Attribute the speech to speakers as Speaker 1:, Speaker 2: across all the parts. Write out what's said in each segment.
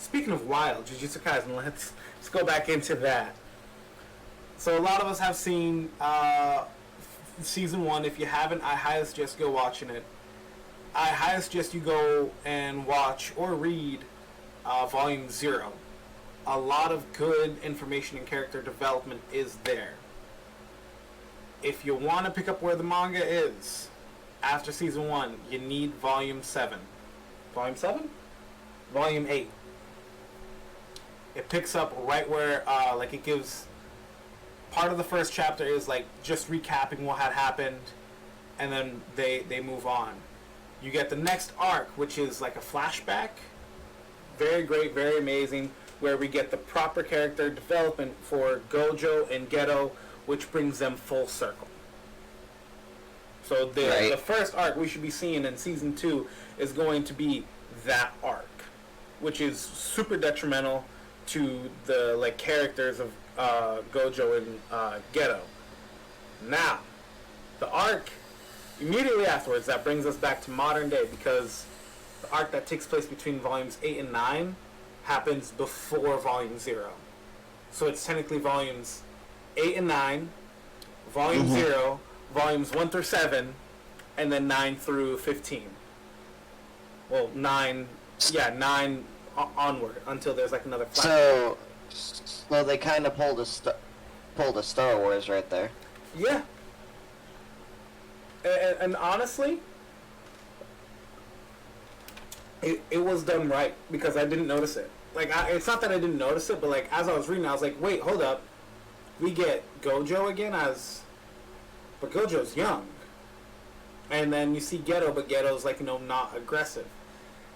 Speaker 1: speaking of wild, Jujutsu Kaisen, let's go back into that. So a lot of us have seen season 1. If you haven't, I highly suggest go watching it. I highly suggest you go and watch or read volume 0. A lot of good information and character development is there. If you want to pick up where the manga is after season 1, you need volume 7. Volume 7? Volume 8. It picks up right where, like, it gives... Part of the first chapter is, like, just recapping what had happened, and then they move on. You get the next arc, which is, like, a flashback. Very great, very amazing, where we get the proper character development for Gojo and Geto, which brings them full circle. So the first arc we should be seeing in season 2 is going to be that arc, which is super detrimental to the, like, characters of Gojo and Geto. Now, the arc immediately afterwards, that brings us back to modern day, because the arc that takes place between volumes 8 and 9 happens before volume 0. So it's technically volumes 8 and 9, volume 0, volumes 1 through 7, and then 9 through 15. Well, 9 onward until there's, like, another flashback.
Speaker 2: So they kind of pulled a Star Wars right there.
Speaker 1: Yeah. And honestly, it was done right, because I didn't notice it. Like, it's not that I didn't notice it, but, like, as I was reading, I was like, wait, hold up. We get Gojo again but Gojo's young. And then you see Geto, but Geto's, like, not aggressive.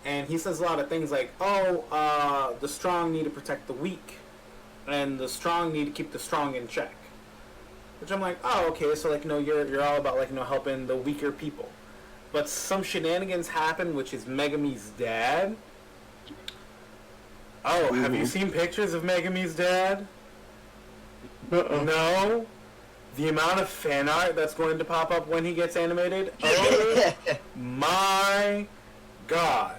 Speaker 1: And he says a lot of things like, the strong need to protect the weak, and the strong need to keep the strong in check. Which I'm like, oh, okay, so, like, you're all about, like, helping the weaker people. But some shenanigans happen, which is Megumi's dad. Oh, have you seen pictures of Megumi's dad? No? The amount of fan art that's going to pop up when he gets animated? Oh my god.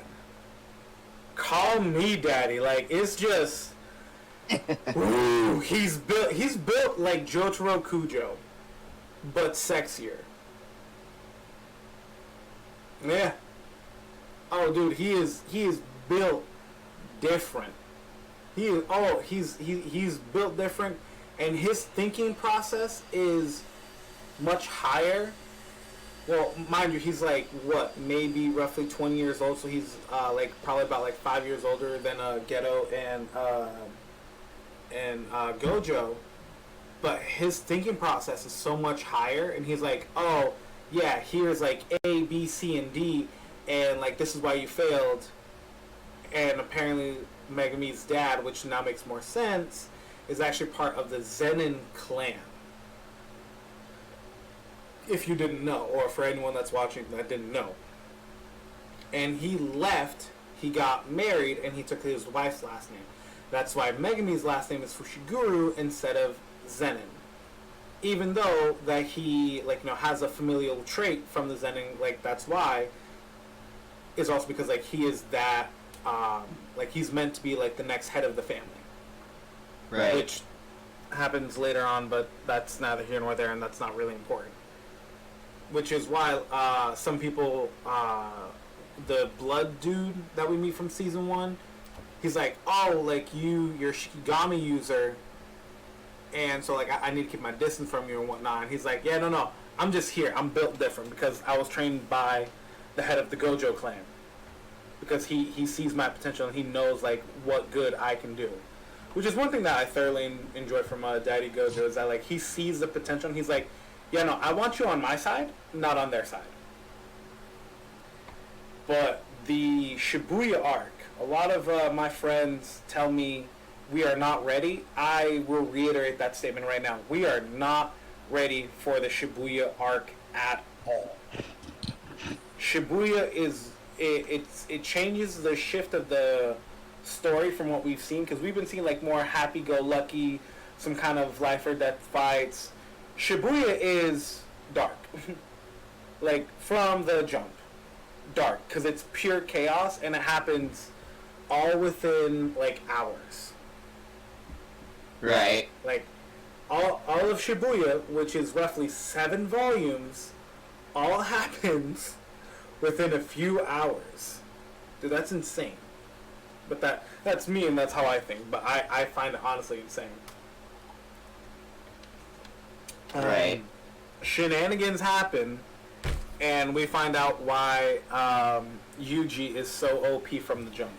Speaker 1: Call me daddy. Like, it's just... Ooh, he's built like Jotaro Kujo, but sexier. Yeah. Oh, dude, he is built different. He's built different, and his thinking process is much higher. Well, mind you, he's like maybe roughly 20 years old, so he's like probably about like 5 years older than Geto and Gojo. But his thinking process is so much higher, and he's like, oh yeah, here's like A, B, C, and D, and like this is why you failed. And apparently Megumi's dad, which now makes more sense, is actually part of the Zenin clan. If you didn't know, or for anyone that's watching that didn't know. And he left, he got married, and he took his wife's last name. That's why Megumi's last name is Fushiguro instead of Zenin. Even though that he has a familial trait from the Zenin, like that's why, is also because like he is that like he's meant to be like the next head of the family.
Speaker 2: Right.
Speaker 1: Which happens later on, but that's neither here nor there, and that's not really important. Which is why some people, the blood dude that we meet from season 1, he's like, oh, like you're Shikigami user, and so like I need to keep my distance from you and whatnot. And he's like, yeah, no, I'm just here. I'm built different because I was trained by the head of the Gojo clan. Because he sees my potential and he knows like what good I can do. Which is one thing that I thoroughly enjoy from Daddy Gojo, is that like he sees the potential and he's like, yeah, no, I want you on my side, not on their side. But the Shibuya arc, a lot of my friends tell me we are not ready. I will reiterate that statement right now. We are not ready for the Shibuya arc at all. Shibuya is... It changes the shift of the story from what we've seen, because we've been seeing like more happy-go-lucky, some kind of life or death fights. Shibuya is dark. Like, from the jump. Dark, because it's pure chaos, and it happens all within like hours.
Speaker 2: Right.
Speaker 1: Like all of Shibuya, which is roughly 7 volumes, all happens within a few hours. Dude, that's insane. But that's me, and that's how I think. But I find it honestly insane.
Speaker 2: Right.
Speaker 1: Shenanigans happen, and we find out why Yuji is so OP from the jump.